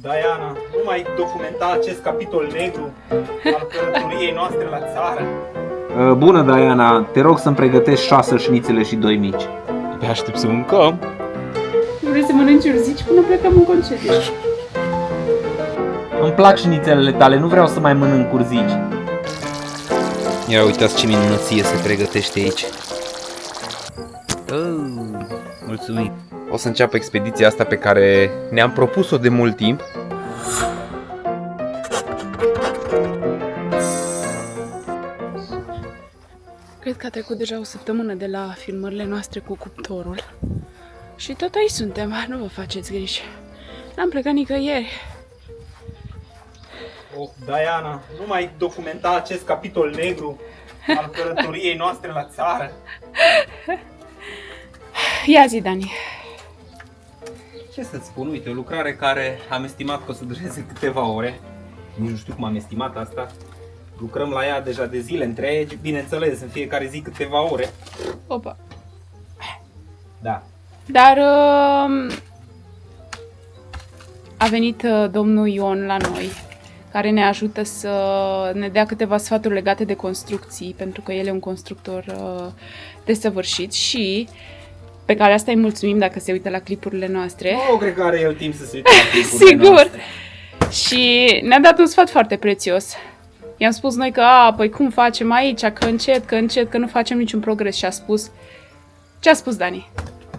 Diana, nu mai documenta acest capitol negru al călătoriei noastre la țară? Bună, Diana, te rog să-mi pregătești 6 șnițele și 2 mici. Te aștept să mâncăm. Vrei să mănânci urzici până plecăm în concediu? Îmi plac șnițelele tale, nu vreau să mai mănânc urzici. Ia uitați ce minunăție se pregătește aici. Mulțumim. O să înceapă expediția asta pe care ne-am propus-o de mult timp. Cred că a trecut deja o săptămână de la filmările noastre cu cuptorul. Și tot aici suntem, nu vă faceți griji. N-am plecat nicăieri. Oh, Diana, nu mai documenta acest capitol negru al călătoriei noastre la țară? Ia zi, Dani. Ce să-ți spun, uite, o lucrare care am estimat că o să dureze câteva ore. Nici nu știu cum am estimat asta. Lucrăm la ea deja de zile întregi, bineînțeles, în fiecare zi câteva ore. Opa. Da. Dar a venit domnul Ion la noi, care ne ajută să ne dea câteva sfaturi legate de construcții, pentru că el e un constructor desăvârșit și pe care asta îi mulțumim dacă se uită la clipurile noastre. Nu cred că are el timp să se uite la clipurile Sigur! noastre. Și ne-a dat un sfat foarte prețios. I-am spus noi că, păi cum facem aici, că încet, că nu facem niciun progres. Și a spus... Ce a spus, Dani?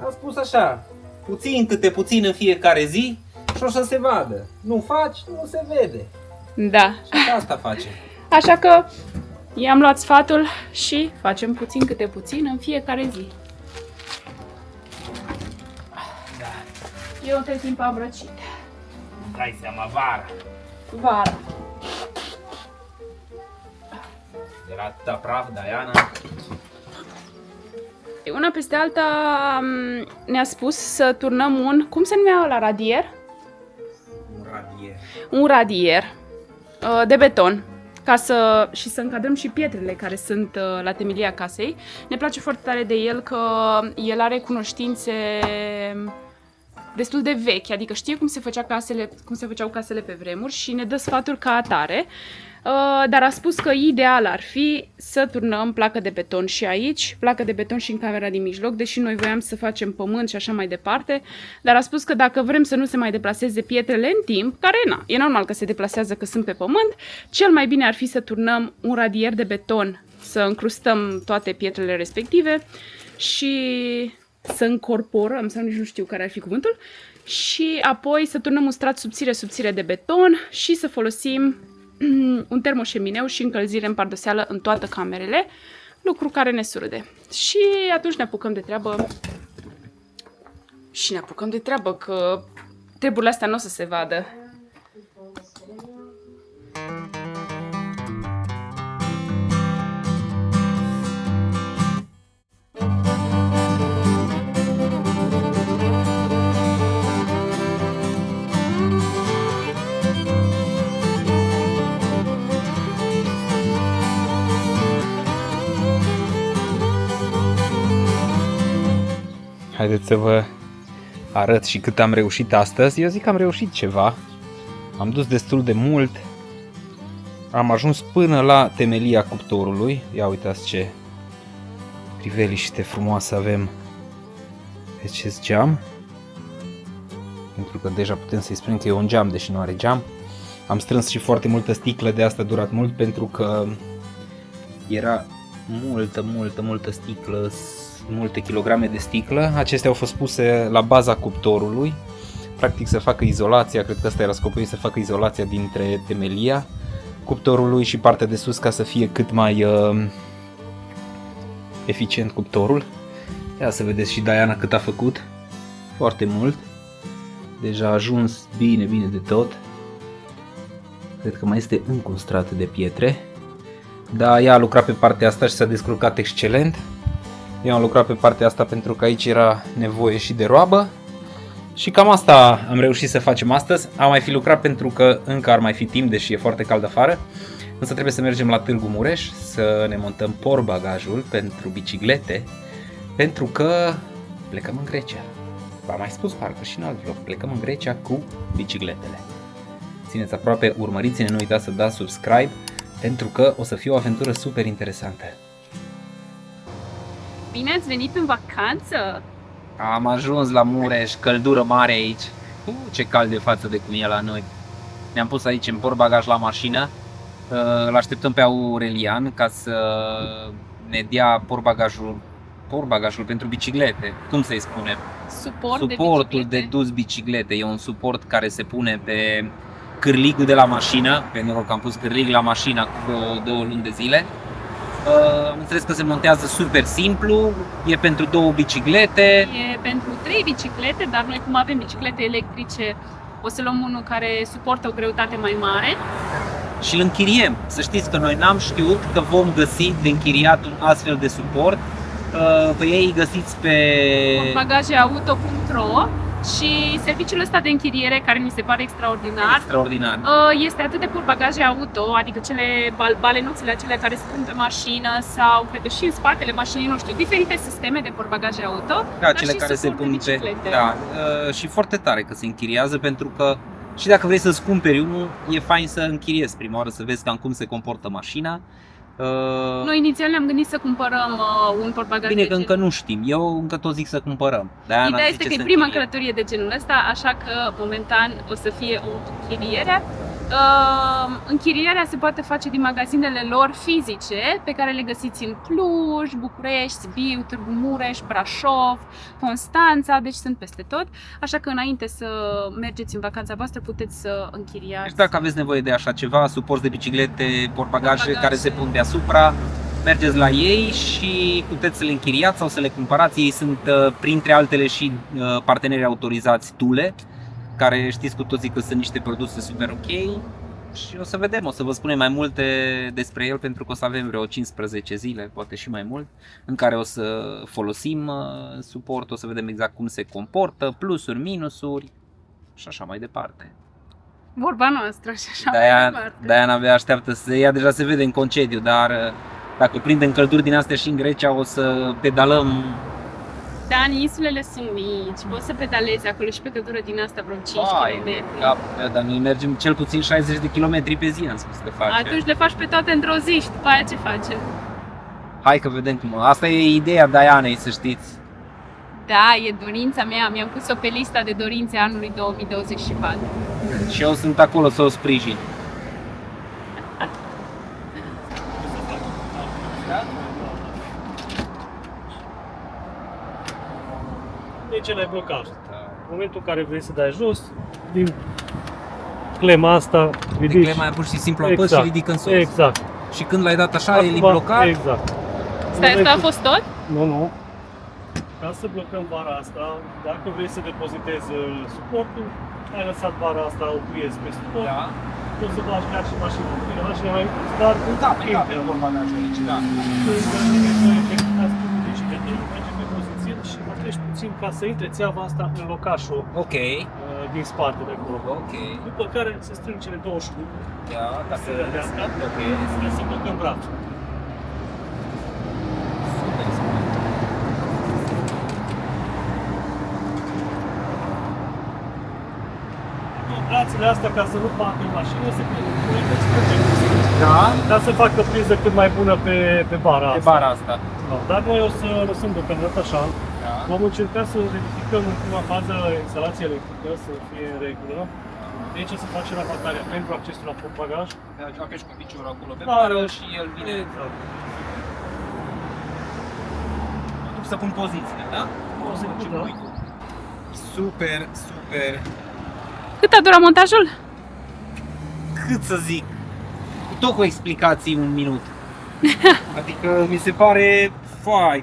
Am spus așa, puțin câte puțin în fiecare zi și o să se vadă. Nu faci, nu se vede. Da. Și asta face. Așa că i-am luat sfatul și facem puțin câte puțin în fiecare zi. Da. Eu între timp am răcit. Dai seama, vara. Vara. Era atâta praf, Diana. Una peste alta ne-a spus să turnăm un... Cum se numea la radier? Un radier. Un radier de beton. Și să încadrăm și pietrele care sunt la temelia casei. Ne place foarte tare de el că el are cunoștințe destul de vechi, adică știe cum se făceau casele pe vremuri și ne dă sfaturi ca atare. Dar a spus că ideal ar fi să turnăm placă de beton și aici, placă de beton și în camera din mijloc, deși noi voiam să facem pământ și așa mai departe, dar a spus că dacă vrem să nu se mai deplaseze pietrele în timp, care e normal că se deplasează că sunt pe pământ, cel mai bine ar fi să turnăm un radier de beton, să încrustăm toate pietrele respective și să încorporăm, sau nici nu știu care ar fi cuvântul, și apoi să turnăm un strat subțire de beton și să folosim un termoșemineu și încălzire în pardoseală în toate camerele, lucru care ne surâde. Și atunci ne apucăm de treabă. Și ne apucăm de treabă, că treburile astea nu o să se vadă. Haideți să vă arăt și cât am reușit astăzi. Eu zic că am reușit ceva. Am dus destul de mult. Am ajuns până la temelia cuptorului. Ia uitați ce priveliște frumoasă avem pe acest geam. Pentru că deja putem să-i spunem că e un geam, deși nu are geam. Am strâns și foarte multă sticlă, de asta a durat mult, pentru că era multă sticlă, multe kilograme de sticlă. Acestea au fost puse la baza cuptorului, practic să facă izolația, cred că ăsta era scopul, să facă izolația dintre temelia cuptorului și partea de sus, ca să fie cât mai eficient cuptorul. Ia să vedeți și Diana cât a făcut, foarte mult. Deja a ajuns bine de tot. Cred că mai este încă un strat de pietre. Da, ea a lucrat pe partea asta și s-a descurcat excelent. Eu am lucrat pe partea asta pentru că aici era nevoie și de roabă. Și cam asta am reușit să facem astăzi. Am mai fi lucrat pentru că încă ar mai fi timp, deși e foarte cald afară. Însă trebuie să mergem la Târgu Mureș să ne montăm portbagajul pentru biciclete, pentru că plecăm în Grecia. V-am mai spus parcă și în alt vlog, plecăm în Grecia cu bicicletele. țineți aproape, urmăriți-ne, nu uitați să dați subscribe, pentru că o să fie o aventură super interesantă. Bine ați venit în vacanță! Am ajuns la Mureș, căldură mare aici. Ce cald de față de cum e la noi. Ne-am pus aici în portbagaj la mașină. Îl așteptăm pe Aurelian ca să ne dea portbagajul pentru biciclete. Cum să-i spunem? Suportul de dus biciclete. E un suport care se pune pe cârligul de la mașină. Pe noroc că am pus cârlig la mașină cu 2 luni de zile. Am înțeles că se montează super simplu, e pentru 2 biciclete. E pentru 3 biciclete, dar noi cum avem biciclete electrice, o să luăm unul care suportă o greutate mai mare. Și îl închiriem. Să știți că noi n-am știut că vom găsi de închiriat un astfel de suport. Pe ei găsiți pe bagajeauto.ro și serviciul ăsta de închiriere, care mi se pare extraordinar, este atât de bagaje auto, adică cele balenuțele acelea care se pun pe mașină sau cred că și în spatele mașinii, nu știu, diferite sisteme de bagaje auto, dar cele și care se pun pe da, și foarte tare că se închiriază, pentru că și dacă vrei să-ți cumperi unul, e fain să închiriezi prima oară, să vezi cam cum se comportă mașina. Noi inițial ne-am gândit să cumpărăm un portbagaj. Bine că încă nu știm, eu încă tot zic să cumpărăm. Ideea este că e prima călătorie de genul ăsta, așa că momentan o să fie o închiriere. Închirierea se poate face din magazinele lor fizice, pe care le găsiți în Cluj, București, Sibiu, Târgu Mureș, Brașov, Constanța, deci sunt peste tot. Așa că înainte să mergeți în vacanța voastră puteți să închiriați. Deci dacă aveți nevoie de așa ceva, suport de biciclete, portbagaje care se pun deasupra, mergeți la ei și puteți să le închiriați sau să le cumpărați. Ei sunt printre altele și parteneri autorizați Thule, care știți cu toții că sunt niște produse super ok. Și o să vedem, o să vă spunem mai multe despre el, pentru că o să avem vreo 15 zile, poate și mai mult, în care o să folosim suport, o să vedem exact cum se comportă, plusuri, minusuri și așa mai departe. Vorba noastră și așa mai departe. De-aia n-abia așteaptă să ia, deja se vede în concediu, dar dacă prindem călduri din astea și în Grecia, o să pedalăm. Da, insulele sunt mici, poți să pedalezi acolo și pe căldură din asta vreo 5 km. Da, dar noi mergem cel puțin 60 de km pe zi, am spus că facem. Atunci le faci pe toate într-o zi și după aia ce facem? Hai că vedem cum. Asta e ideea Dianei, să știți. Da, e dorința mea, mi-am pus-o pe lista de dorințe anului 2024. Și eu sunt acolo să o sprijin. De ce l-ai blocat? În momentul în care vrei să dai jos, din clima asta ridici. Clima pur și simplu apăs și ridică în sus. Exact. Și când l-ai dat așa, el e blocat? Exact. Stai, asta a fost tot? Nu. Ca să blocăm bara asta, dacă vrei să depozitezi suportul, ai lăsat bara asta, o puiezi pe suport, Da. poți să bagi chiar și mașina. Bine, mașina mai mică, dar Pe portbagajul aici, da. merge pe poziție și oprești puțin ca să intre țeava asta în locașul Ok. din spate de acolo. Ok. După care se strâng cele 2 șurube, Da, ca se rădească, Ok. să blocăm brațul. Brațele astea, ca să nu facă în mașină, se Da. ca să facă priză cât mai bună pe bara Pe asta. bara asta. Dar noi o să lăsăm deocamdată așa. Da. Vom încerca să verificăm în prima fază instalația electrică, să fie în regulă. De aici se face rabatarea pentru accesul la portbagaj. Apeși cu piciorul acolo pe Da, bară și el vine. Exact. Să pun poziția, da? Poziția, da. Super. Cât a durat montajul? Cât să zic? Tot cu explicații un minut. Adică mi se pare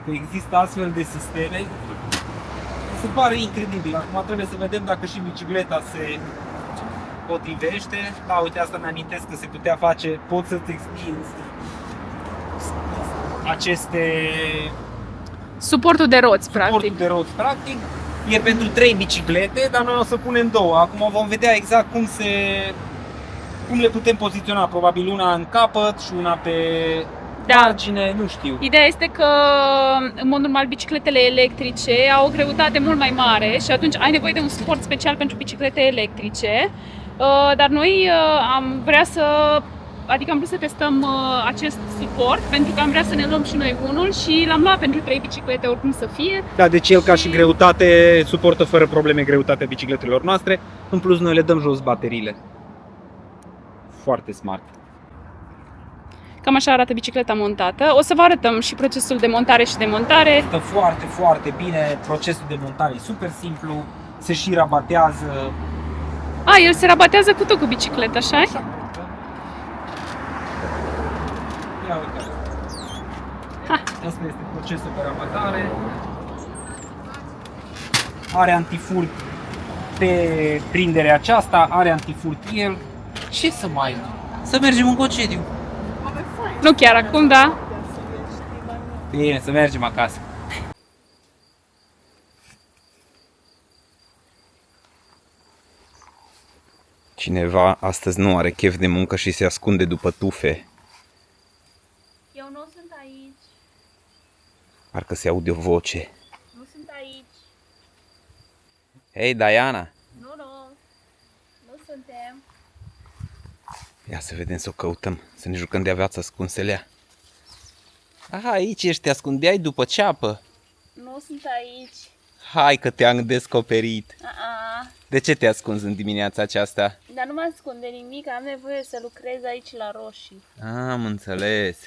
că există astfel de sisteme. Mi se pare incredibil. Acum trebuie să vedem dacă și bicicleta se potrivește. Da, uite, asta mi-amintesc că se putea face. Poți să-ți extinzi aceste Suportul de roți, suportul practic. de roți, practic. E pentru 3 biciclete, dar noi o să punem 2. Acum vom vedea exact cum le putem poziționa. Probabil una în capăt și una pe margine, nu știu. Ideea este că, în mod normal, bicicletele electrice au o greutate mult mai mare și atunci ai nevoie de un suport special pentru biciclete electrice. Dar noi am vrea să, adică am vrut să testăm acest suport, pentru că am vrea să ne luăm și noi unul și l-am luat pentru 3 biciclete oricum să fie. Da, deci el ca și greutate suportă fără probleme greutatea bicicletelor noastre. În plus noi le dăm jos bateriile. Foarte smart. Cam așa arată bicicleta montată. O să vă arătăm și procesul de montare și demontare. Stă foarte, foarte bine, procesul de montare e super simplu, se și rabatează. El se rabatează cu tot cu bicicleta, așa? Ia uite. Asta este procesul de rabatare. Are antifurt pe prinderea aceasta, are antifurt el. Ce să mai... Să mergem în concediu. Nu chiar acum, da? Bine, să mergem acasă. Cineva astăzi nu are chef de muncă și se ascunde după tufe. Eu nu sunt aici. Parcă se aude o voce. Nu sunt aici. Hei, Diana! Nu suntem. Ia să vedem, să o căutăm, să ne jucăm de-a viața ascunselea. Aha, aici ești, te ascundeai după ceapă. Nu sunt aici. Hai că te-am descoperit. A-a. De ce te ascunzi în dimineața aceasta? Dar nu mă ascunde nimic, am nevoie să lucrez aici la roșii. Am înțeles.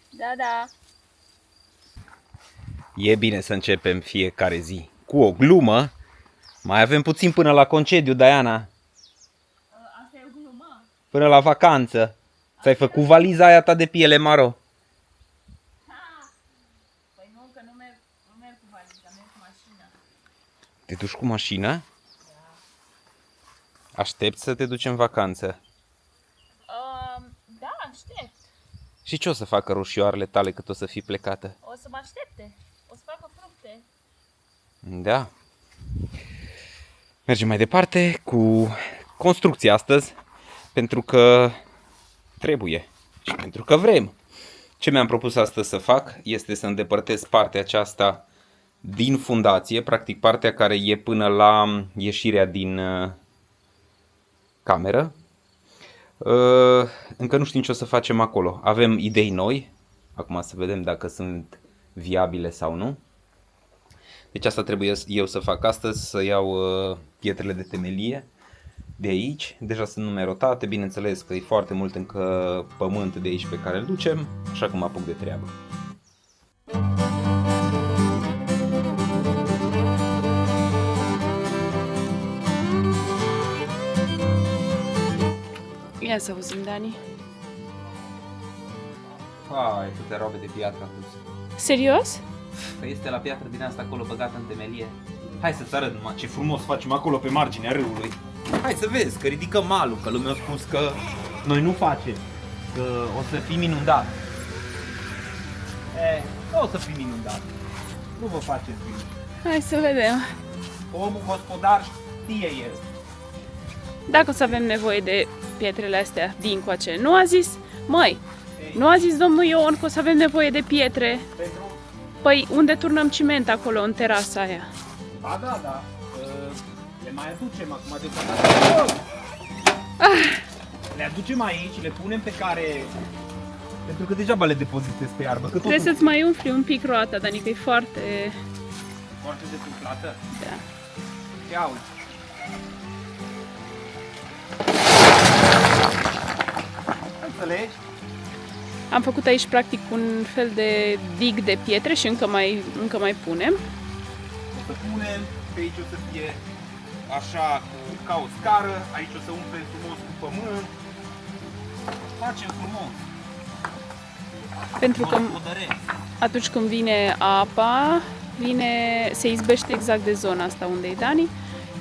Da. E bine să începem fiecare zi cu o glumă. Mai avem puțin până la concediu, Diana. Asta e o glumă. Până la vacanță. Ți-ai făcut valiza aia ta de piele maro? Păi nu, că nu merg cu valiza, merg cu mașina. Te duci cu mașina? Da. Aștept să te duci în vacanță. Da, aștept. Și ce o să facă roșioarele tale cât o să fii plecată? O să mă aștepte. O să facă fructe. Da. Mergem mai departe cu construcția astăzi, pentru că trebuie și pentru că vrem. Ce mi-am propus astăzi să fac este să îndepărtez partea aceasta din fundație, practic partea care e până la ieșirea din cameră. Încă nu știm ce o să facem acolo. Avem idei noi, acum să vedem dacă sunt viabile sau nu. Deci asta trebuie eu să fac astăzi, să iau pietrele de temelie de aici. Deja sunt numerotate, bineînțeles că e foarte mult încă pământ de aici pe care îl ducem, așa că mă apuc de treabă. Ia să auzim, Dani. Hai, câte robe de piatră am dus. Serios? Că este la piatră din asta acolo băgată în temelie. Hai să-ți arăt numai ce Frumos facem acolo pe marginea râului. Hai să vezi, că ridicăm malul, că lumea a spus că noi nu facem, că o să fim inundați. Nu o să fim inundați. Nu vă faceți bine. Hai să vedem. Omul gospodar știe el. Dacă o să avem nevoie de pietrele astea din coace. Nu a zis, nu a zis domnul Ion că o să avem nevoie de pietre. Pentru... Păi unde turnăm ciment acolo, în terasa aia? Da. Le mai aducem acum de Le aducem aici, le punem pe care... Pentru că degeaba le depozitez pe iarbă. Că Trebuie să-ți mai umfli un pic roata, Dani, că e foarte... Foarte desuflată. Da. Ia uite. Înțelegi? Am făcut aici practic un fel de dig de pietre și încă mai punem. O să punem, pe aici o să fie așa ca o scară, aici o să umple frumos cu pământ. Facem frumos. Pentru că atunci când vine apa, se izbește exact de zona asta unde e Dani.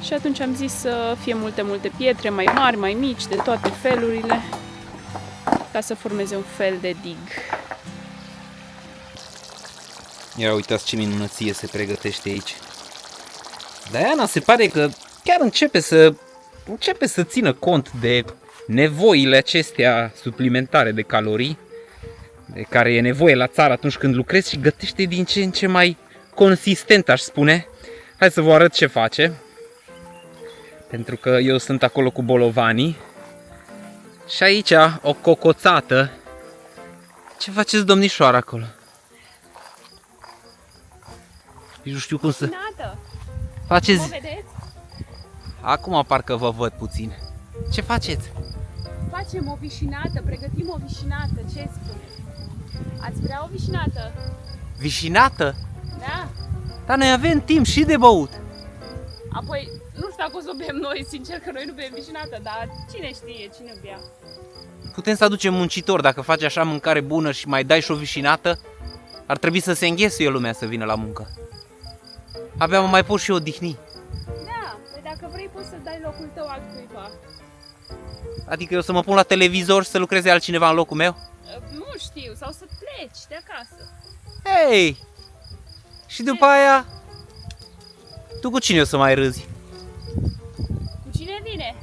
Și atunci am zis să fie multe pietre, mai mari, mai mici, de toate felurile, ca să formeze un fel de dig. Ia uitați ce minunăție se pregătește aici. Diana se pare că chiar începe să țină cont de nevoile acestea suplimentare de calorii de care e nevoie la țară atunci când lucrezi și gătește din ce în ce mai consistent, aș spune. Hai să vă arăt ce face. pentru că eu sunt acolo cu bolovanii. Și aici o cocoțată. Ce faceți, domnișoară, acolo? Nici nu știu cum să... Nată! Faceți... Mă vedeți? Acum parcă vă văd puțin. Ce faceți? Facem o vișinată, pregătim o vișinată, ce spuneți? Ați vrea o vișinată? Vișinată? Da? Dar noi avem timp și de băut. Apoi, nu știu dacă o să o bem noi, sincer că noi nu bem vișinată, dar cine știe, cine bea? Putem să aducem muncitori, dacă faci așa mâncare bună și mai dai și o vișinată, ar trebui să se înghesuie lumea să vină la muncă. Abia mă mai pot și eu odihni. Da, păi dacă vrei poți să dai locul tău altcuiva. Adică eu să mă pun la televizor și să lucreze altcineva în locul meu? Nu știu, sau să pleci de acasă. Hei! Și după aia, tu cu cine o să mai râzi? Cu cine vine?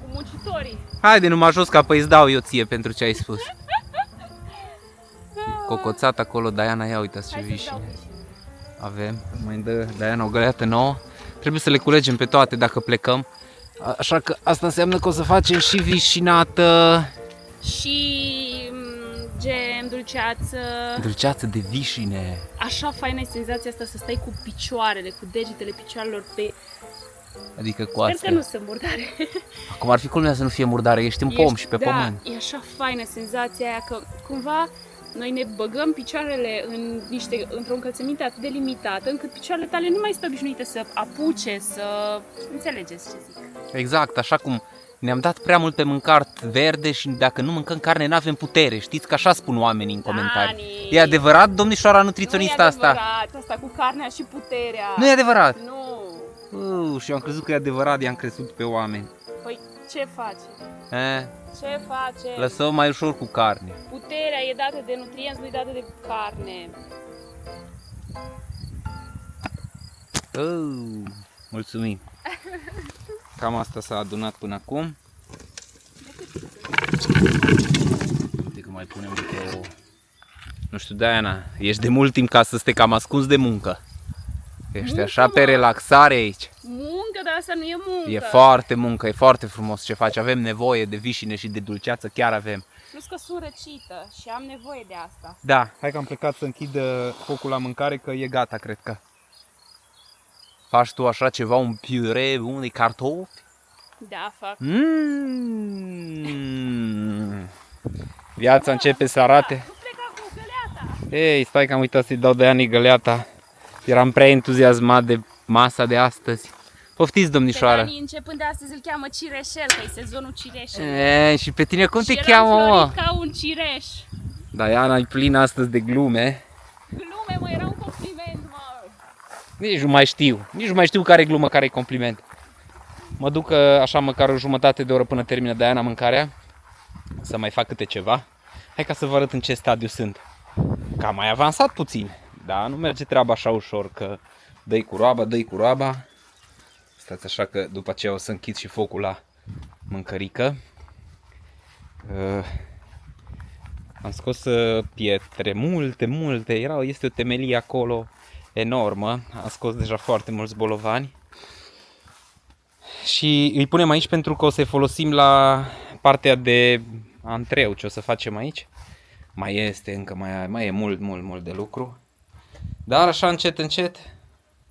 Cu muncitorii. Haide, numai jos ca îți dau eu ție pentru ce ai spus. Cocoțat acolo, Diana, ia uitați ce Hai să-ți vișine dau vișine. avem. Mai dă Diana o găleată nouă. Trebuie să le culegem pe toate dacă plecăm. Așa că asta înseamnă că o să facem și vișinată. Și gem, dulceață. Dulceață de vișine. Așa faină e senzația asta să stai cu picioarele, cu degetele picioarelor pe... Adică cu Sper că astea. nu sunt murdare. Acum ar fi culmea să nu fie murdare, ești în pom și pe pământ. E așa faină senzația aia că cumva noi ne băgăm picioarele într-o încălțăminte atât de limitată încât picioarele tale nu mai sunt obișnuite să apuce, să... Înțelegeți ce zic? Exact, așa cum ne-am dat prea mult pe mâncat verde și dacă nu mâncăm carne n-avem putere. Știți că așa spun oamenii în comentarii. Dani! E adevărat, domnișoara nutriționistă asta? Nu e adevărat, asta cu carnea și puterea. Nu e adevărat? Nu. Și eu am crezut că e adevărat, i-am crezut pe oameni. Păi ce faci? Ce face? Lăsăm mai ușor cu carne. Puterea e dată de nutrienți, nu e dată de carne. Mulțumim. Cam asta s-a adunat până acum. Uite că mai punem câte o... Nu știu, Diana, ești de mult timp ca să stai cam ascuns de muncă. Ești Muncă, așa pe mă. relaxare aici. Muncă, dar asta nu e muncă. E foarte muncă, e foarte frumos ce faci. Avem nevoie de vișine și de dulceață, chiar avem. Plus că sunt răcită și am nevoie de asta. Da, hai că am plecat să închid focul la mâncare, că e gata, cred că. Faci tu așa ceva, un piure bun de cartofi? Da, fac. Viața începe să arate. Nu pleca cu găleata. Ei, stai că am uitat să-i dau Dianei găleata. Eram prea entuziasmat de masa de astăzi. Poftiți, domnișoară. Pe Dani, începând de astăzi, îl cheamă Cireșel, că e sezonul cireșelor. Și pe tine cum Și te eram cheamă, mă? florit ca un cireș. Diana e plină astăzi de glume. Glume, mă, era un compliment, mă. Nici nu mai știu. Nici nu mai știu care e glumă, care e compliment. Mă duc așa măcar o jumătate de oră până termină Diana mâncarea. Să mai fac câte ceva. Hai ca să vă arăt în ce stadiu sunt. Că am mai avansat puțin. Da, nu merge treaba așa ușor, că dă-i cu roaba, dă-i cu roaba. Stați așa că după aceea o să închid și focul la mâncărică. Am scos pietre, multe. Este o temelie acolo enormă. Am scos deja foarte mulți bolovani. Și îi punem aici pentru că o să-i folosim la partea de antreu, ce o să facem aici. Mai este încă, mai e mult de lucru. Dar așa încet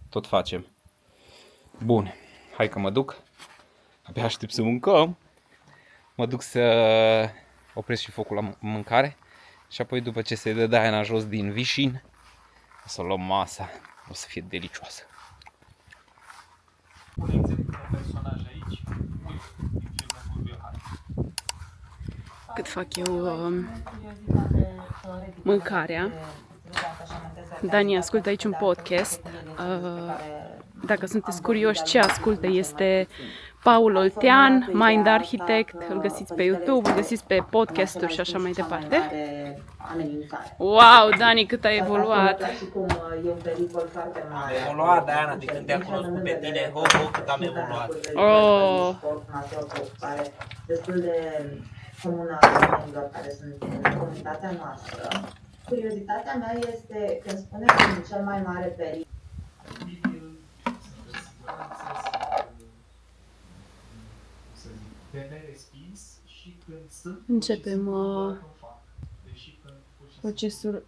tot facem. Bun, hai că mă duc. Abia aștept să mâncăm. Mă duc să opresc și focul la mâncare. Și apoi după ce se dă Diana jos din vișin, o să luăm masa. O să fie delicioasă. Cât fac eu mâncarea. Dani ascultă aici un podcast. Dacă sunteți curioși ce ascultă, este Paul Oltean, Mind Architect. Îl găsiți pe YouTube, îl găsiți pe podcasturi și așa mai departe. Wow, Dani, cât a evoluat! Am evoluat, Diana, de când te-am cunoscut pe tine, cât am evoluat. Oh. Destul de comună a oamenilor care sunt în comunitatea noastră. Curiozitatea mea este când spunem cel mai mare pericol. Începem procesul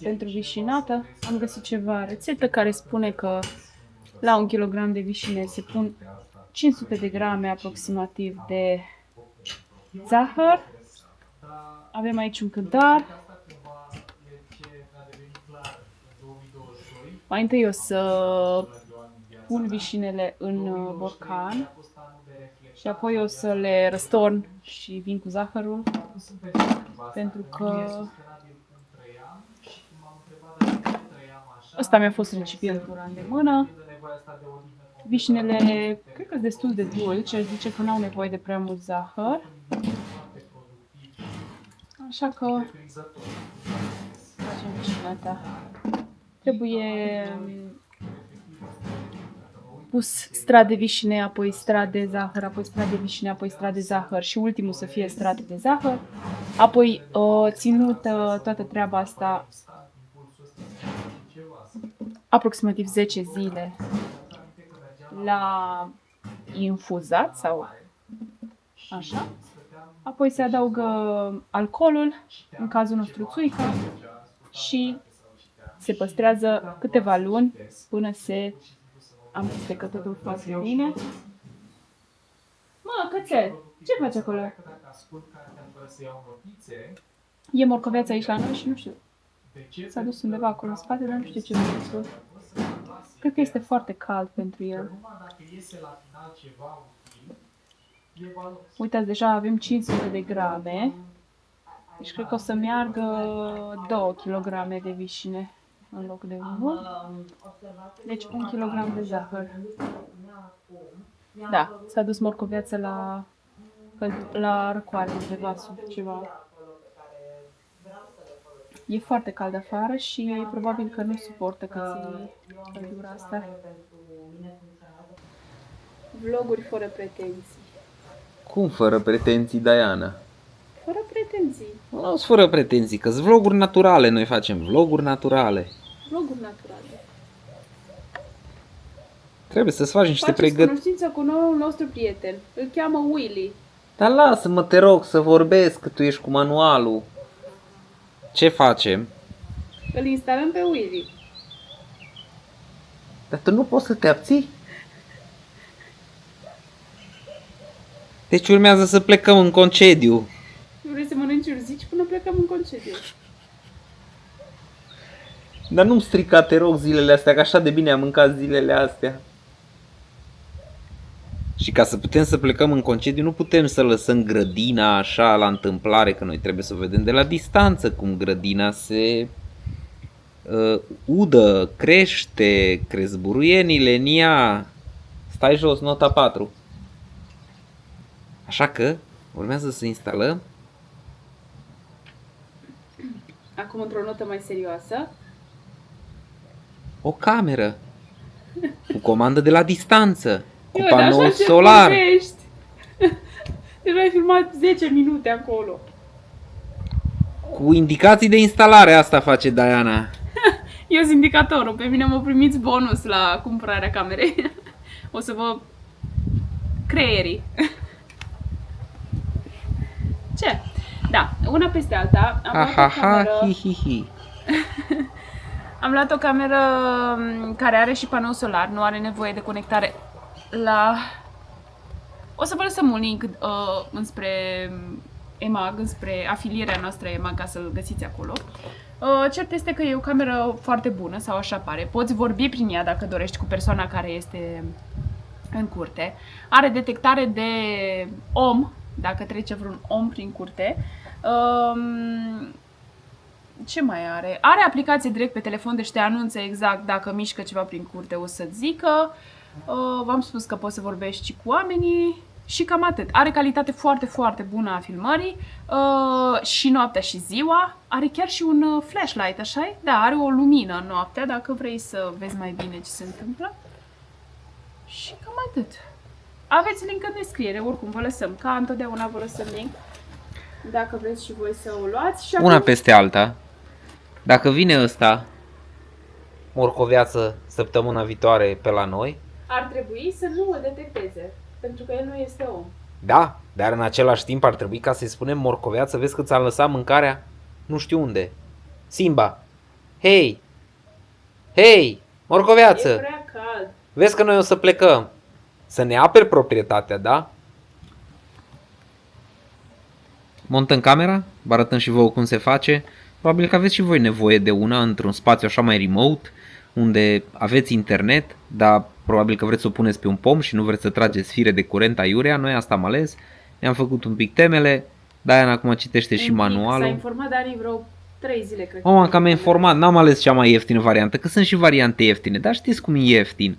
pentru vișinată. Am găsit ceva rețetă care spune că la 1 kg de vișine se pun 500 de grame aproximativ de zahăr. Avem aici un cântar. Mai întâi o să pun vișinele în borcan și apoi o să le răstorn și vin cu zahărul, pentru că ăsta mi-a fost recipientul la îndemână. Vișinele cred că sunt destul de dulci, aș zice că nu au nevoie de prea mult zahăr. Așa că facem vișinata. Trebuie pus strat de vișine, apoi strat de zahăr, apoi strat de vișine, apoi strat de zahăr și ultimul să fie strat de zahăr. Apoi ținut toată treaba asta aproximativ 10 zile la infuzat sau așa. Apoi se adaugă alcoolul, în cazul nostru țuica, și se păstrează câteva luni până se amestecă totul foarte bine. Mă, cățel, ce faci acolo? E morcoveața aici la noi și nu știu. S-a dus undeva acolo în spate, dar nu știu ce vreau. Cred că este foarte cald pentru el. Uitați, deja avem 500 de grame. Deci cred că o să meargă 2 kg de vișine în loc de 1. Deci 1 kg de zahăr. Da, s-a dus morcoveața la răcoare undeva sub ceva. E foarte cald afară și probabil că nu suportă căldura asta. Vloguri fără pretenții. Cum fără pretenții, Diana? Fără pretenții. Nu sunt fără pretenții, că sunt vloguri naturale, noi facem vloguri naturale. Vloguri naturale. Trebuie să-ți faci niște Faceți pregătiri. cunoștință cu noul nostru prieten. Îl cheamă Willy. Dar lasă-mă, te rog, să vorbesc, că tu ești cu manualul. Ce facem? Îl instalăm pe Willy. Dar tu nu poți să te abții? Deci urmează să plecăm în concediu. Vrei să mănânci urzici până plecăm în concediu. Dar nu-mi strica, te rog, zilele astea, că așa de bine am mâncat zilele astea. Și ca să putem să plecăm în concediu, nu putem să lăsăm grădina așa la întâmplare, că noi trebuie să vedem de la distanță cum grădina se udă, crește, cresc buruienile în ea. Stai jos, nota 4. Așa că urmează să instalăm Acum într-o notă mai serioasă. o cameră cu comandă de la distanță, cu Eu, dar panou așa ce solar. vorbești? Deci ai filmat 10 minute acolo. Cu indicații de instalare, asta face Diana. Eu sunt indicatorul. Pe mine mă primiți bonus la cumpărarea camerei. O să vă creierii. Ce? Da, una peste alta. Am luat o Ha, cameră... hi, hi, hi. Am luat o cameră care are și panou solar, nu are nevoie de conectare la... O să vă lăsăm un link înspre EMAG, înspre afilierea noastră EMAG, ca să-l găsiți acolo. Cert este că e o cameră foarte bună, sau așa pare. Poți vorbi prin ea dacă dorești cu persoana care este în curte. Are detectare de om, dacă trece vreun om prin curte. Ce mai are? Are aplicație direct pe telefon, deci te anunță exact dacă mișcă ceva prin curte, o să-ți zică. V-am spus că poți să vorbești și cu oamenii și cam atât. Are calitate foarte, foarte bună a filmării, și noaptea și ziua. Are chiar și un flashlight, așa-i? Da, are o lumină noaptea, dacă vrei să vezi mai bine ce se întâmplă. Și cam atât. Aveți link în descriere, oricum vă lăsăm. Ca întotdeauna vă lăsăm link, dacă vreți și voi să o luați. Și Una acum... peste alta. Dacă vine ăsta, morcoveață, săptămâna viitoare pe la noi, Ar trebui să nu o detecteze, pentru că el nu este om. Da, dar în același timp ar trebui ca să-i spunem morcoveață, vezi că ți-am lăsat mâncarea nu știu unde. Simba, hei, hei, morcoveață, prea cald. vezi că noi o să plecăm. Să ne aperi proprietatea, da? Montăm camera, vă arătăm și vouă cum se face. Probabil că aveți și voi nevoie de una într-un spațiu așa mai remote, unde aveți internet, dar probabil că vreți să o puneți pe un pom și nu vreți să trageți fire de curent aiurea. Noi asta am ales, ne-am făcut un pic temele, Diana acum citește și S-a manualul. informat Dani vreo 3 zile, cred. Mama, că am informat, n-am ales cea mai ieftină variantă, că sunt și variante ieftine, dar știți cum e ieftin.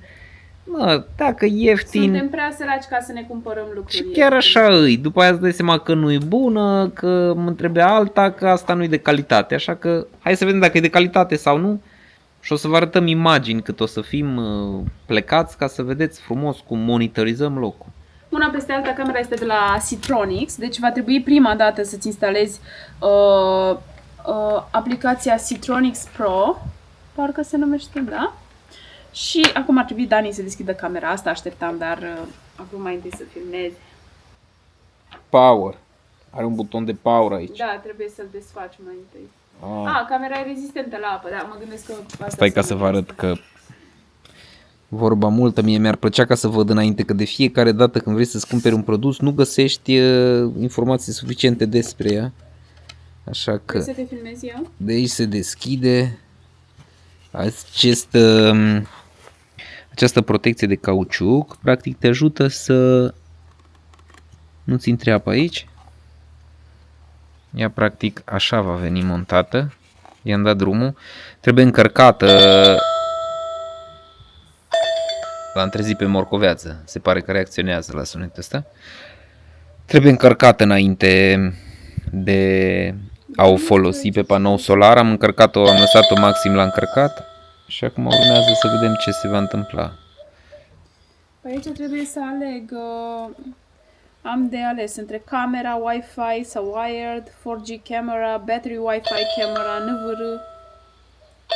Mă, dacă e ieftin... Suntem prea săraci ca să ne cumpărăm lucruri. Și chiar ieftine. așa îi. După aia îți dai seama că nu e bună, că mă întrebe alta, că asta nu e de calitate. Așa că hai să vedem dacă e de calitate sau nu. Și o să vă arătăm imagini cât o să fim plecați ca să vedeți frumos cum monitorizăm locul. Una peste alta, camera este de la Citronics, deci va trebui prima dată să-ți instalezi aplicația Citronics Pro, parcă se numește, da? Și acum ar trebui Dani să deschidă camera, asta așteptam, dar acum mai întâi să filmezi. Power. Are un buton de power aici. Da, trebuie să-l desfaci mai întâi. Ah. Camera e rezistentă la apă, da, mă gândesc că asta Stai ca să vă arăt că vorba multă, mie mi-ar plăcea ca să văd înainte că de fiecare dată când vrei să-ți cumperi un produs nu găsești informații suficiente despre ea. Așa că Vrei să te filmez eu? de aici se deschide această protecție de cauciuc, practic te ajută să nu-ți intre apă aici. Ea practic așa va veni montată. I-am dat drumul. Trebuie încărcată. L-am trezit pe morcoveață. Se pare că reacționează la sunetul ăsta. Trebuie încărcată înainte de a o folosi pe panou solar. Am încărcat-o, am lăsat-o maxim la încărcat. Și acum urmează să vedem ce se va întâmpla. Aici trebuie să aleg, am de ales între camera, Wi-Fi sau wired, 4G camera, battery Wi-Fi camera, NVR.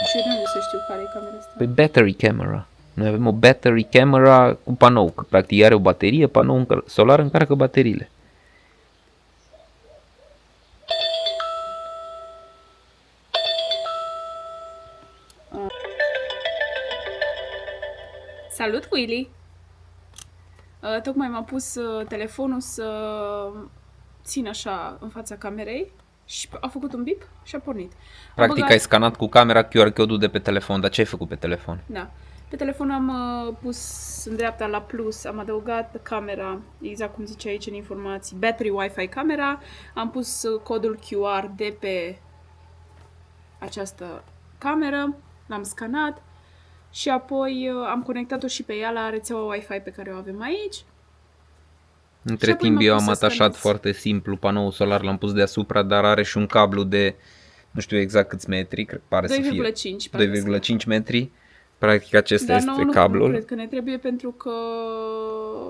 Și eu de unde să știu care e camera asta? Pe battery camera. Noi avem o battery camera cu panou, că practic are o baterie, panou solar încarcă bateriile. Salut, Willy! Tocmai m-a pus telefonul să țin așa în fața camerei și a făcut un bip și a pornit. Practic ai scanat cu camera QR code-ul de pe telefon, dar ce ai făcut pe telefon? Da. Pe telefon am pus în dreapta la plus, am adăugat camera, exact cum zice aici în informații, battery Wi-Fi camera, am pus codul QR de pe această cameră, l-am scanat și apoi am conectat-o și pe ea la rețeaua Wi-Fi pe care o avem aici. Între Și apoi timp m-a eu pus am să atașat scanez. foarte simplu panoul solar, l-am pus deasupra, dar are și un cablu de nu știu exact câți metri, pare să fie 2,5 metri. Practic acesta Dar este nu cablul. cred că ne trebuie pentru că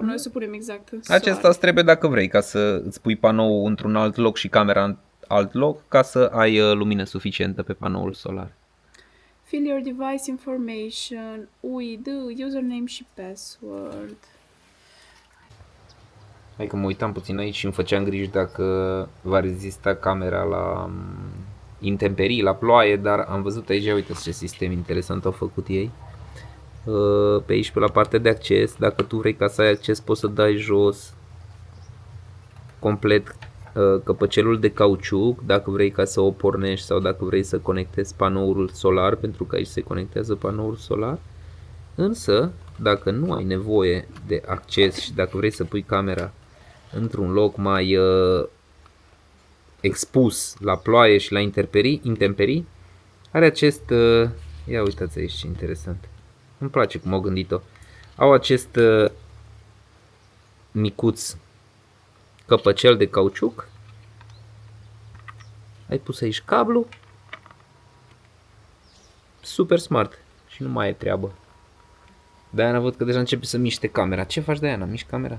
noi o să punem exact în Acesta soare. îți trebuie dacă vrei, ca să îți pui panoul într-un alt loc și camera în alt loc, ca să ai lumină suficientă pe panoul solar. Fill your device information, UID, username și password. Hai că mă uitam puțin aici și îmi făceam griji dacă va rezista camera la intemperii, la ploaie, dar am văzut aici, uite ce sistem interesant au făcut ei. Pe aici, pe la partea de acces, dacă tu vrei ca să ai acces, poți să dai jos complet căpăcelul de cauciuc, dacă vrei ca să o pornești sau dacă vrei să conectezi panoul solar, pentru că aici se conectează panoul solar. Însă, dacă nu ai nevoie de acces și dacă vrei să pui camera într-un loc mai expus la ploaie și la intemperii, are acest, ia uitați aici ce interesant, îmi place cum au gândit-o, au acest micuț căpăcel de cauciuc, ai pus aici cablu, super smart și nu mai e treabă. Diana văd că deja începe să miște camera. Ce faci, Diana? Miști camera?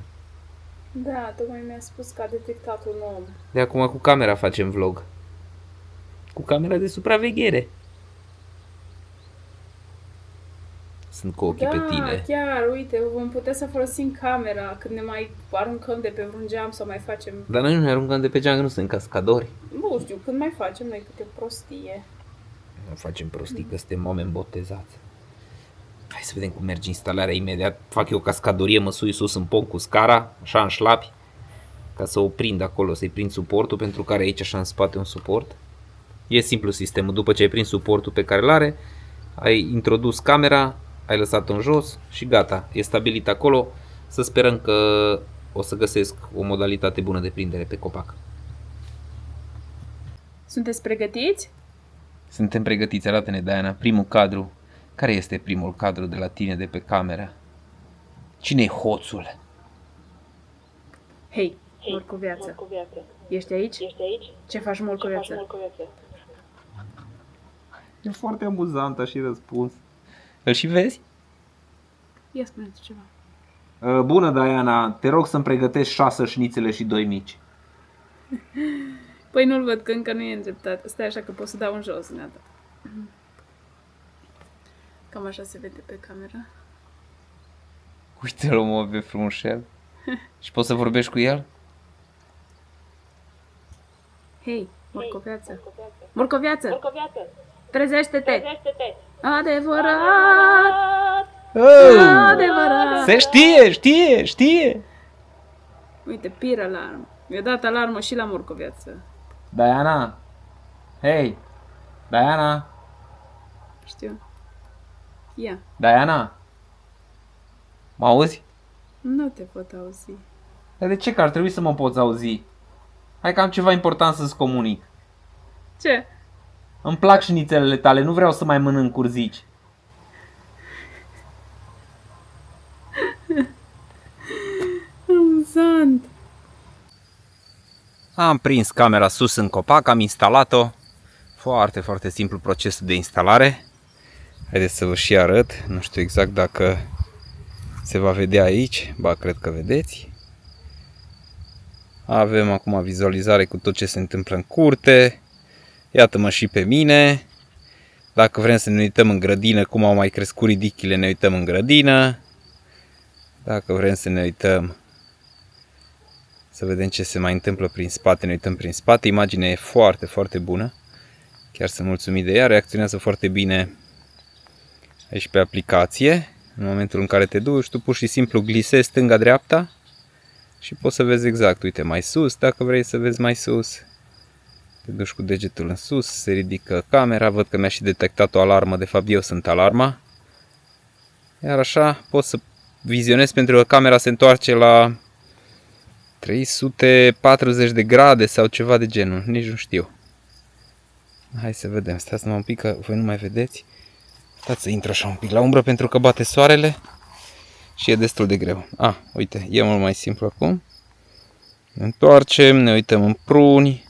Da, tocmai mi-a spus că a detectat un om. De acum cu camera facem vlog. Cu camera de supraveghere. sunt cu ochii pe Da, tine. chiar, uite, vom putea să folosim camera când ne mai aruncăm de pe vreun geam sau mai facem... Dar noi nu ne aruncăm de pe geam, că nu sunt cascadori. Nu știu, când mai facem noi câte prostie. Nu facem prostii, că suntem oameni botezați. Hai să vedem cum merge instalarea imediat. Fac eu cascadorie, mă sui sus în pom cu scara, așa în șlapi, ca să o prind acolo, să-i prind suportul, pentru care aici așa în spate un suport. E simplu sistemul, după ce ai prins suportul pe care l-are, ai introdus camera, ai lăsat-o în jos și gata, e stabilit acolo. Să sperăm că o să găsesc o modalitate bună de prindere pe copac. Sunteți pregătiți? Suntem pregătiți, arată-ne, Diana, primul cadru. Care este primul cadru de la tine de pe cameră? Cine-i hoțul? Hei, morcoviață. Ești aici? Ce faci, morcoviață? E foarte amuzant, așa și răspuns. Îl și vezi? Ia spune-ți ceva. Bună, Diana, te rog să-mi pregătești 6 șnițele și 2 mici. Păi nu-l văd, că încă nu e îndreptat. Stai așa că pot să dau în jos, gata. Cam așa se vede pe camera. Uite-l, mă, pe frumușel. Și poți să vorbești cu el? Hei, morcoviață. Morcoviață! Trezește-te! Adevărat! Adevărat! Se știe! Uite, pir alarmă. Mi-a dat alarmă și la morcoviață. Diana! Hei! Diana! Știu. Ia, Diana! Mă auzi? nu te pot auzi. Dar de ce? Că ar trebui să mă poți auzi. Hai că am ceva important să-ți comunic. Ce? Îmi plac șnițelele tale, nu vreau să mai mănânc curzici. Amuzant! Am prins camera sus în copac, am instalat-o. Foarte, foarte simplu procesul de instalare. Haideți să vă și arăt. Nu știu exact dacă se va vedea aici. Ba, cred că vedeți. Avem acum vizualizare cu tot ce se întâmplă în curte. Iată-mă și pe mine. Dacă vrem să ne uităm în grădină, cum au mai crescut ridichile, ne uităm în grădină. Dacă vrem să ne uităm să vedem ce se mai întâmplă prin spate, ne uităm prin spate. Imaginea e foarte, foarte bună. Chiar sunt mulțumit de ea. Reacționează foarte bine aici pe aplicație. În momentul în care te duci, tu pur și simplu glisezi stânga-dreapta și poți să vezi exact. Uite, mai sus, dacă vrei să vezi mai sus. Te duci cu degetul în sus, se ridică camera. Văd că mi-a și detectat o alarmă. De fapt, eu sunt alarma. Iar așa poți să vizionezi, pentru că camera se întoarce la 340 de grade sau ceva de genul. Nici nu știu. Hai să vedem. Stați numai un pic, că voi nu mai vedeți. Stați să intru așa un pic la umbră, pentru că bate soarele și e destul de greu. Uite, e mult mai simplu acum. Ne întoarcem, ne uităm în pruni.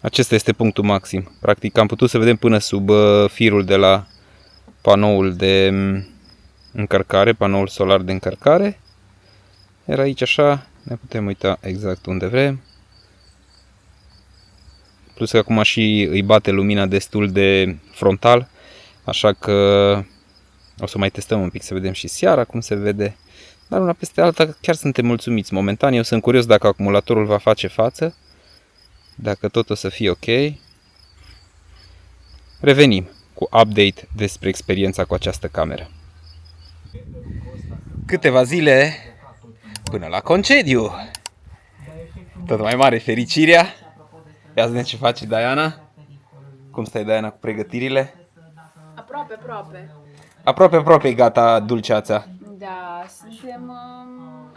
Acesta este punctul maxim. Practic am putut să vedem până sub firul de la panoul de încărcare, panoul solar de încărcare. Iar aici așa ne putem uita exact unde vrem. Plus că acum și îi bate lumina destul de frontal, așa că o să mai testăm un pic să vedem și seara cum se vede. Dar una peste alta chiar suntem mulțumiți momentan. Eu sunt curios dacă acumulatorul va face față, dacă tot o să fie ok. Revenim cu update despre experiența cu această cameră. Câteva zile până la concediu. Tot mai mare fericirea. Ia să vedem ce face Diana. Cum stai, Diana, cu pregătirile? Aproape e gata dulceața. Da, suntem...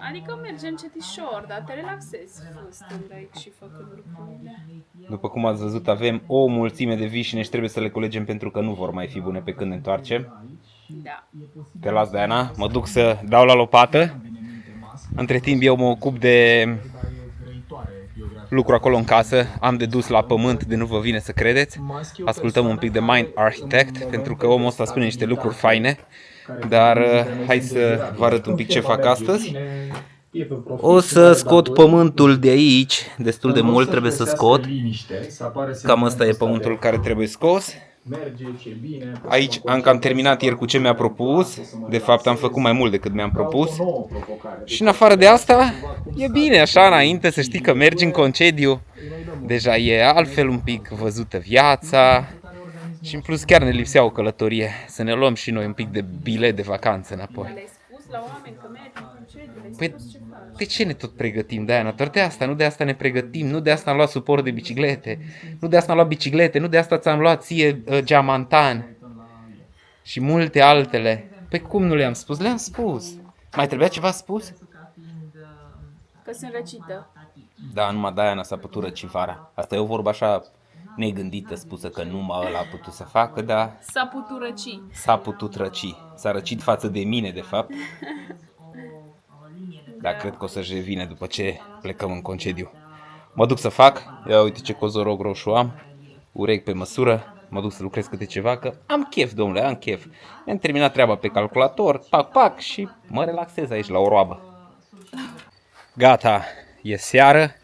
Adică mergem cetișor, dar te relaxezi stând aici și făcând lucrurile. După cum ați văzut, avem o mulțime de vișine și trebuie să le culegem, pentru că nu vor mai fi bune pe când ne întoarcem. Da. Te las, Diana, mă duc să dau la lopată. Între timp eu mă ocup de lucru acolo în casă. Am de dus la pământ, de nu vă vine să credeți. Ascultăm un pic de Mind Architect, pentru că omul ăsta spune niște lucruri faine. Dar hai să vă arăt un pic ce fac astăzi. O să scot pământul de aici, destul de mult trebuie să scot. Cam ăsta e pământul care trebuie scos. Aici am cam terminat ieri cu ce mi-a propus. De fapt am făcut mai mult decât mi-am propus. Și în afară de asta, e bine așa înainte să știi că mergi în concediu. Deja e altfel un pic văzută viața. Și în plus chiar ne lipsea o călătorie. Să ne luăm și noi un pic de bilet de vacanță înapoi. Le-ai spus la oameni că mergi în concediu? Le-ai Păi, spus ce faci? de ce ne tot pregătim, Diana? Doar de asta, nu de asta ne pregătim, nu de asta am luat suport de biciclete, nu de asta am luat biciclete, nu de asta ți-am luat ție geamantan și multe altele. Păi cum nu le-am spus? Le-am spus. Mai trebuia ceva spus? Că sunt răcită. Da, numai Diana s-a putut răci vara. Asta e o vorbă așa negândită, spusă că numai ăla a putut să facă, dar S-a putut răci. s-a putut răci. S-a răcit față de mine, de fapt. Dar cred că o să-și revină după ce plecăm în concediu. Mă duc să fac. Ia uite ce cozoroc roșu am. Urechi pe măsură. Mă duc să lucrez câte ceva, că am chef, domnule, am chef. Mi-am terminat treaba pe calculator, pac, și mă relaxez aici la o roabă. Gata, e seară.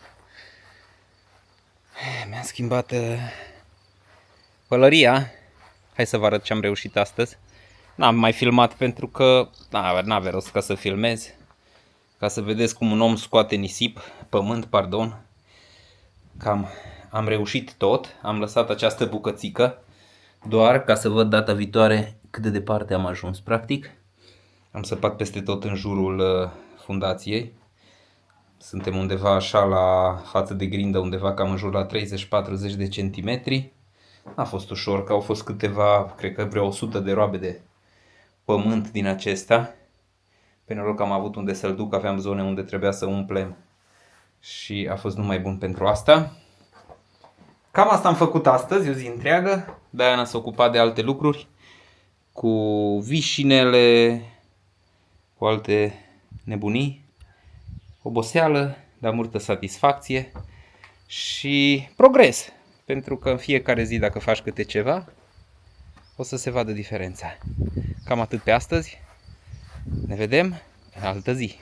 Mi-am schimbat pălăria. Hai să vă arăt ce am reușit astăzi. N-am mai filmat pentru că n-avea rost ca să filmez. Ca să vedeți cum un om scoate pământ, pardon. Cam am reușit tot. Am lăsat această bucățică doar ca să văd data viitoare cât de departe am ajuns, practic. Am săpat peste tot în jurul fundației. Suntem undeva așa la față de grindă, undeva cam în jur la 30-40 de centimetri. A fost ușor, că au fost câteva, cred că vreo 100 de roabe de pământ din acesta. Pe noroc că am avut unde să-l duc, aveam zone unde trebuia să umplem și a fost numai bun pentru asta. Cam asta am făcut astăzi, o zi întreagă. Diana s-a ocupat de alte lucruri, cu vișinele, cu alte nebunii, oboseală, dar multă satisfacție și progres. Pentru că în fiecare zi, dacă faci câte ceva, o să se vadă diferența. Cam atât pe astăzi. Ne vedem în altă zi.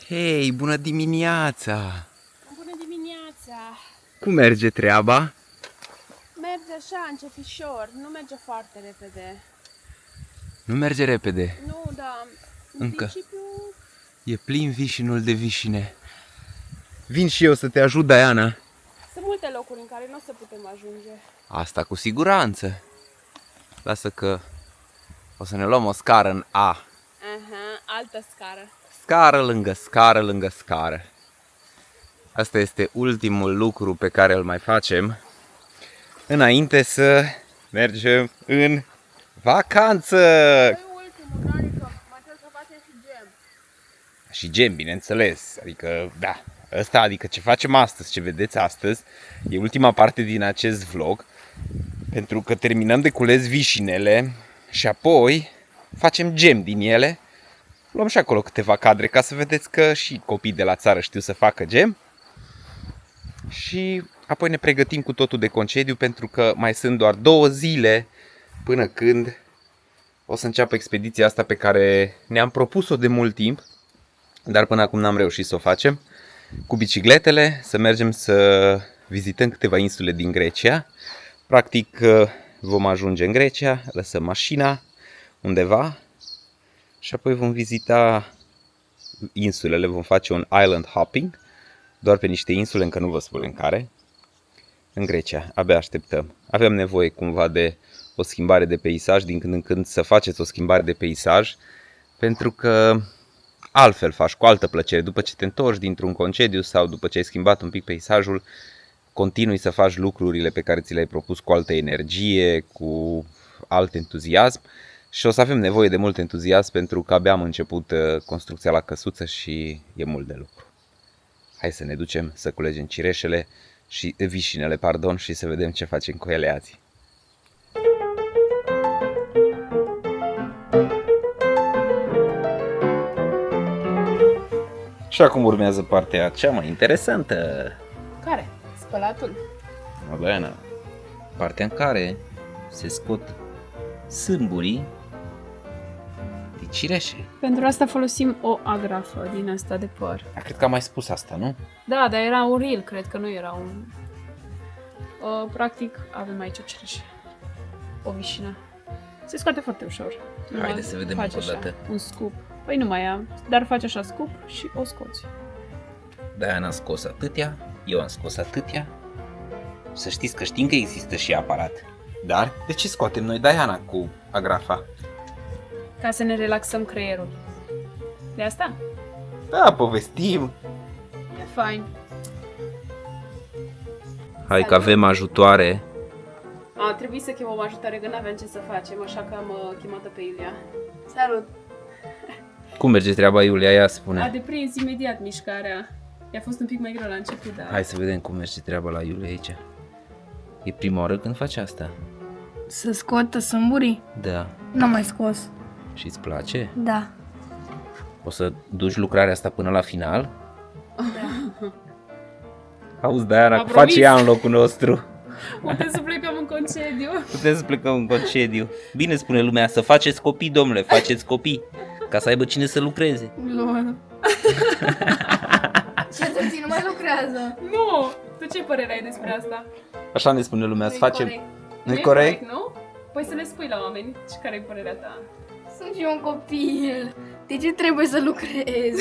Hei, bună dimineața! Bună dimineața! Cum merge treaba? Merge așa, încefișor, nu merge foarte repede. Nu merge repede. Nu, da, Încă. principiu E plin vișinul de vișine. Vin și eu să te ajut, Diana. sunt multe locuri în care nu o să putem ajunge. Asta cu siguranță. Lasă că o să ne luăm o scară în A. Aha, altă scară. Scară lângă scară lângă scară. Asta este ultimul lucru pe care îl mai facem înainte să mergem în vacanță. E ultimul, adică mai trebuie să facem și gem. Și gem, bineînțeles. Adică, da, ăsta, adică ce facem astăzi, ce vedeți astăzi, e ultima parte din acest vlog, pentru că terminăm de cules vișinele și apoi facem gem din ele. Luăm și acolo câteva cadre ca să vedeți că și copiii de la țară știu să facă gem. Și apoi ne pregătim cu totul de concediu, pentru că mai sunt doar 2 zile până când o să înceapă expediția asta pe care ne-am propus-o de mult timp, dar până acum n-am reușit să o facem. Cu bicicletele, să mergem să vizităm câteva insule din Grecia. Practic vom ajunge în Grecia, lăsăm mașina undeva și apoi vom vizita insulele, vom face un island hopping, doar pe niște insule, încă nu vă spun în care, în Grecia. Abia așteptăm. Avem nevoie cumva de o schimbare de peisaj, din când în când să faceți o schimbare de peisaj, pentru că altfel faci, cu altă plăcere. După ce te întorci dintr-un concediu sau după ce ai schimbat un pic peisajul, continui să faci lucrurile pe care ți le-ai propus cu altă energie, cu alt entuziasm. Și o să avem nevoie de mult entuziasm, pentru că abia am început construcția la căsuță și e mult de lucru. Hai să ne ducem să culegem cireșele și vișinele, pardon, și să vedem ce facem cu ele azi. Și acum urmează partea cea mai interesantă. Care? Spălatul. Diana, partea în care se scot sâmburii de cireșe. Pentru asta folosim o agrafă din asta de păr. Cred că am mai spus asta, nu? Da, dar era un reel, cred că nu era un... practic, avem aici o cireșe. O vișină. Se scoate foarte ușor. Haide să vedem Faci încă o așa, dată. un scoop. Păi nu mai am, dar faci așa scoop și o scoți. Diana a scos atâtea, eu am scos atâtea. Să știți că știm că există și aparat. Dar de ce scoatem noi Diana cu agrafa? Ca să ne relaxăm creierul. De asta? Da, povestim. E fain. Hai că avem ajutoare. A trebuit să chemăm ajutare, că n-aveam ce să facem, așa că am chemat-o pe Iulia. Salut! Cum merge treaba, Iulia? Ea A spune. deprins imediat mișcarea. I-a fost un pic mai greu la început, dar... Hai să vedem cum merge treaba la Iulia aici. E prima oară când faci asta? Să scoată sâmburii? Da. N-am mai scos. Și îți place? Da. O să duci lucrarea asta până la final? Da. Auzi, Diana, A face promis. ea în locul nostru. Putem să plecăm în concediu. Putem să plecăm în concediu. Bine spune lumea, să faceți copii, domnule, faceți copii. Ca să aibă cine să lucreze. Lol. Ce să nu mai lucrează? Nu! Tu ce părere ai despre asta? Așa ne spune lumea, să Nu-i facem. corect. Nu-i corect? Nu? Păi să le spui la oameni și care e părerea ta. Sunt și eu un copil. De ce trebuie să lucrez?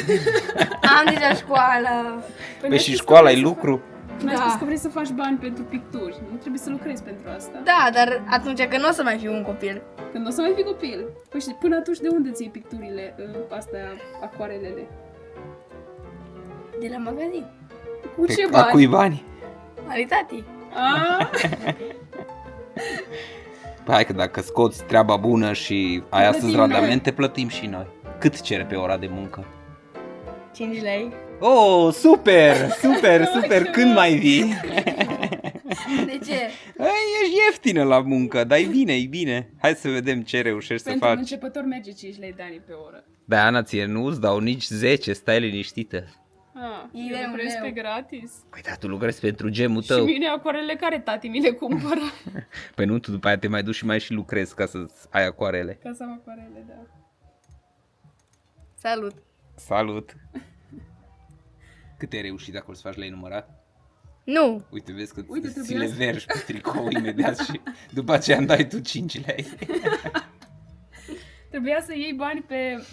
Am deja școală. Păi și școala e lucru. Mi-ai Da. spus că vrei să faci bani pentru picturi. Nu trebuie să lucrezi pentru asta. Da, dar atunci că nu o să mai fiu un copil. Când o să mai fii copil. Păi și până atunci de unde ți iei picturile, astea, acoarelele? De la magazin. Cu ce A bani? cui bani? Ali tati. A? Păi hai că dacă scoți treaba bună și ai astăzi Plătim noi. randamente, plătim și noi. Cât cere pe ora de muncă? 5 lei. Oh, super, super, super, când mai vii? De ce? Ei, ești ieftină la muncă, dar e bine, e bine. Hai să vedem ce reușești Pentru să un faci. începător merge 5 lei Dani pe oră. Da, Ana, ție nu-ți dau nici 10, stai liniștită. Eu Eu lucrez meu. pe gratis. Păi da, tu lucrezi pentru gemul Și tău. mine acoarele care tati mi le cumpără. Păi nu, tu după aia te mai duci și mai și lucrezi ca să ai acoarele. Ca să am acoarele, da. Salut. Salut! Cât ai reușit acolo să faci lei numărat? Nu. Uite, vezi că Uite, ți trebuia le să- vergi pe tricou imediat și după aceea îmi dai tu 5 lei. Trebuia să iei bani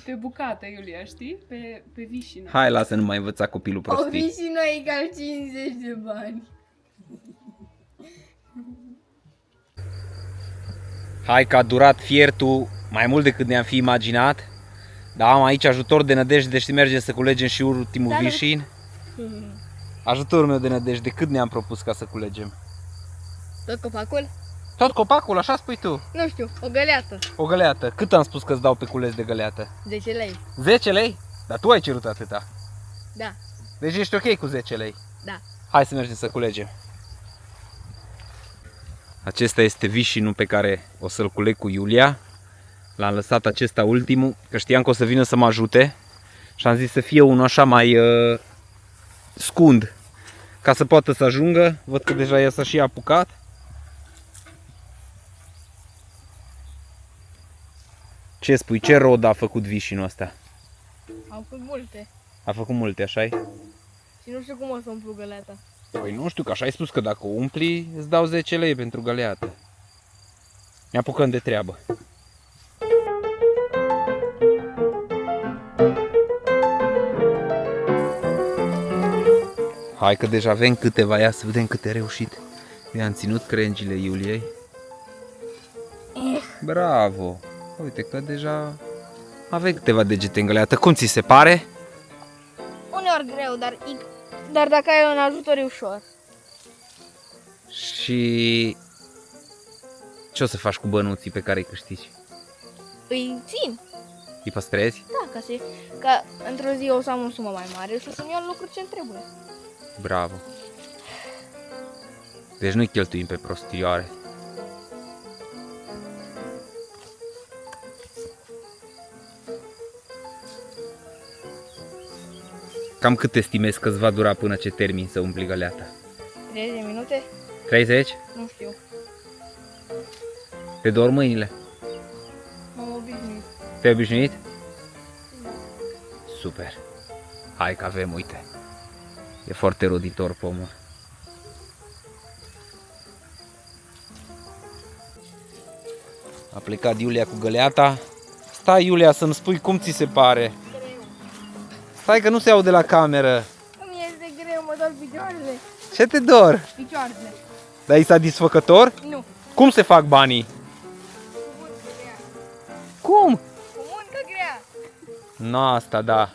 pe bucată, Iulia, știi? Pe vișină. Hai, lasă, nu mai învăța copilul O prostii. fi și noi egal 50 de bani. Hai că a durat fiertul mai mult decât ne-am fi imaginat. Da, am aici ajutor de nădejde și mergem să culegem și ultimul Salut. vișin. Ajutorul meu de nădejde, cât ne-am propus ca să culegem? Tot copacul? Tot copacul, așa spui tu? Nu știu, o găleată. O găleată. Cât am spus că-ți dau pe cules de găleată? 10 lei. 10 lei? Dar tu ai cerut atâta. Da. Deci ești ok cu 10 lei. Da. Hai să mergem să culegem. Acesta este vișinul pe care o să-l culeg cu Iulia. L-am lăsat acesta ultimul, că știam că o să vină să mă ajute. Și am zis să fie unul așa mai scund, ca să poată să ajungă. Văd că deja ea s-a și apucat. Ce spui? Ce rod a făcut vișinul ăsta? Am făcut multe. A făcut multe, așa Și nu știu cum o să umplu găleata. Păi nu știu, că așa ai spus că dacă o umpli, îți dau 10 lei pentru găleată. Ne apucăm de treabă. Hai că deja avem câteva, ia să vedem câte reușit. I-am ținut crengile Iuliei. Bravo! Uite că deja avem câteva degete în găleată. Cum ți se pare? Uneori greu, dar dacă ai un ajutor e ușor. Și ce o să faci cu bănuții pe care îi câștigi? Îi țin. Îi păstrezi? Da, ca într-o zi o să am o sumă mai mare și o să-mi iau lucruri ce-mi trebuie. Bravo! Deci nu-i cheltuim pe prostioare. Cam cât estimezi că îți va dura până ce termin să umpli găleata? 30 de minute? 30? Nu știu. Te dor mâinile? M-am obișnuit. Te-ai obișnuit? Super. Hai că avem, uite. E foarte roditor pomul. A plecat Iulia cu găleata. Stai, Iulia, să-mi spui cum ți se pare. Stai că nu se aude la cameră. Îmi este greu, mă dor picioarele. Ce te dor? Picioarele. Dar e satisfăcător? Nu. Cum se fac banii? Cu muncă grea. Cum? Cu muncă grea. Nu, asta da.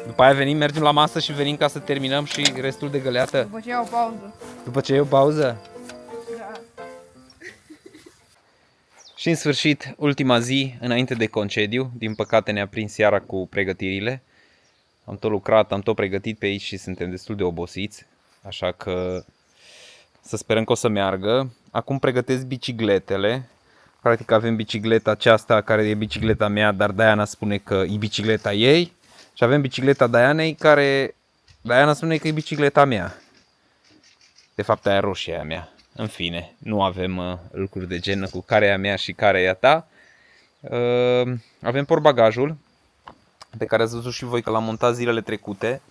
După aia venim, mergem la masă și venim ca să terminăm și restul de găleată. După ce iau pauză. După ce e o pauză? Da. Și în sfârșit, ultima zi înainte de concediu. Din păcate ne-a prins seara cu pregătirile. Am tot lucrat, am tot pregătit pe aici și suntem destul de obosiți. Așa că să sperăm că o să meargă. Acum pregătesc bicicletele. Practic avem bicicleta aceasta care e bicicleta mea, dar Diana spune că e bicicleta ei. Și avem bicicleta Dianei care Diana spune că e bicicleta mea. De fapt aia roșie e a mea. În fine, nu avem lucruri de gen cu care e a mea și care e a ta. Avem portbagajul pe care ați văzut și voi că l-am montat zilele trecute.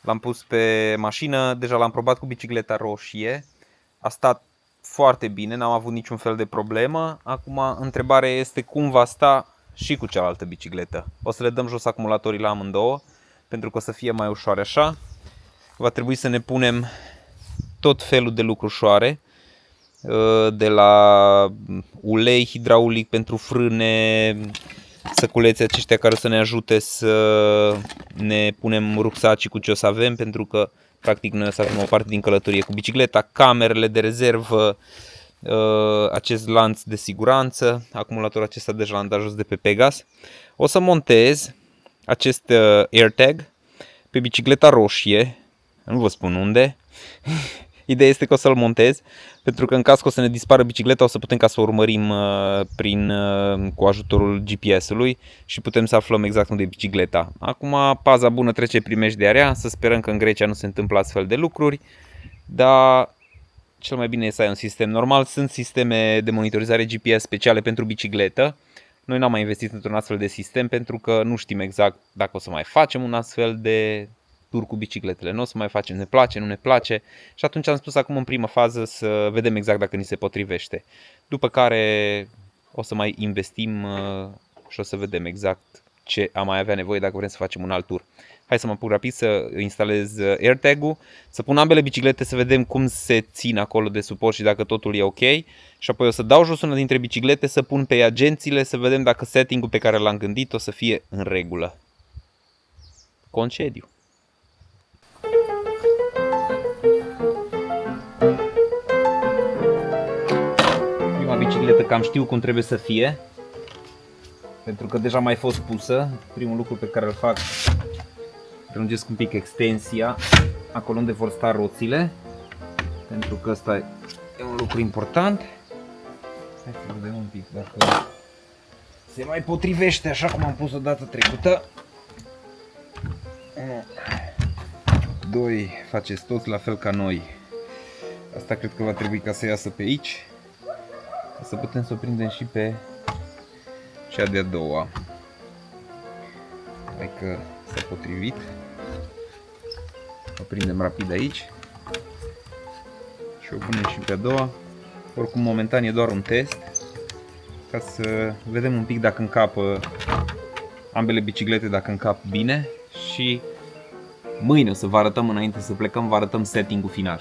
L-am pus pe mașină, deja l-am probat cu bicicleta roșie. A stat foarte bine, n-am avut niciun fel de problemă. Acum întrebarea este cum va sta și cu cealaltă bicicletă. O să le dăm jos acumulatorii la amândouă, pentru că o să fie mai ușoare așa. Va trebui să ne punem tot felul de lucrușoare, de la ulei hidraulic pentru frâne, săculeții aceștia care o să ne ajute să ne punem rucsacii cu ce o să avem, pentru că practic noi o să avem o parte din călătorie cu bicicleta, camerele de rezervă, acest lanț de siguranță, acumulatorul acesta deja l-am dat jos de pe Pegas. O să montez acest AirTag pe bicicleta roșie, nu vă spun unde. Ideea este că o să-l montez, pentru că în caz că o să ne dispară bicicleta, o să putem ca să o urmărim cu ajutorul GPS-ului și putem să aflăm exact unde e bicicleta. Acum, paza bună trece primejdia, să sperăm că în Grecia nu se întâmplă astfel de lucruri, dar cel mai bine e să ai un sistem normal. Sunt sisteme de monitorizare GPS speciale pentru bicicletă. Noi n-am mai investit într-un astfel de sistem pentru că nu știm exact dacă o să mai facem un astfel de tur cu bicicletele. Nu o să mai facem, ne place, nu ne place. Și atunci am spus acum în prima fază să vedem exact dacă ni se potrivește. După care o să mai investim și o să vedem exact ce am mai avea nevoie dacă vrem să facem un alt tur. Hai să mă apuc rapid să instalez AirTag-ul, să pun ambele biciclete să vedem cum se țin acolo de suport și dacă totul e ok. Și apoi o să dau jos una dintre biciclete, să pun pe agențiile, să vedem dacă setting-ul pe care l-am gândit o să fie în regulă. Concediu. Prima bicicletă cam știu cum trebuie să fie, pentru că deja mai fost pusă. Primul lucru pe care îl fac, prelungesc un pic extensia acolo unde vor sta roțile, pentru că ăsta e un lucru important. Hai să vedem un pic dacă se mai potrivește așa cum am pus-o data trecută. 2, faceți toți la fel ca noi. Asta cred că va trebui ca să iasă pe aici, ca să putem să o prindem și pe cea de-a doua. Hai că s-a potrivit. O prindem rapid aici și o punem și pe a doua. Oricum momentan e doar un test, ca să vedem un pic dacă încapă ambele biciclete, dacă încap bine. Și mâine o să vă arătăm, înainte să plecăm, vă arătăm setting-ul final.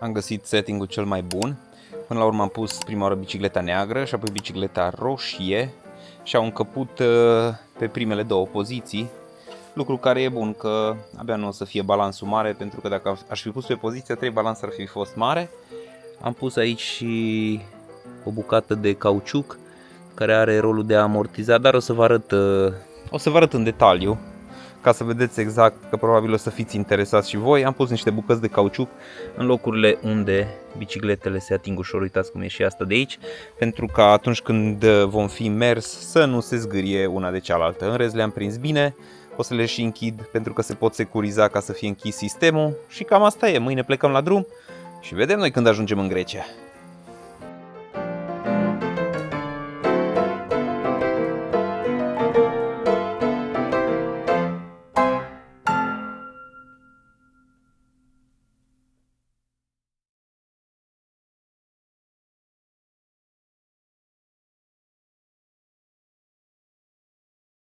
Am găsit setting-ul cel mai bun. Până la urmă am pus prima oară bicicleta neagră și apoi bicicleta roșie și au încăput pe primele două poziții. Lucru care e bun, că abia nu o să fie balansul mare, pentru că dacă aș fi pus pe poziția 3, balansul ar fi fost mare. Am pus aici și o bucată de cauciuc care are rolul de a amortiza, dar o să vă arăt în detaliu ca să vedeți exact, că probabil o să fiți interesați și voi. Am pus niște bucăți de cauciuc în locurile unde bicicletele se ating ușor. Uitați cum e și asta de aici, pentru că atunci când vom fi mers să nu se zgârie una de cealaltă. În rest le-am prins bine, o să le și închid pentru că se pot securiza ca să fie închis sistemul și cam asta e. Mâine plecăm la drum și vedem noi când ajungem în Grecia.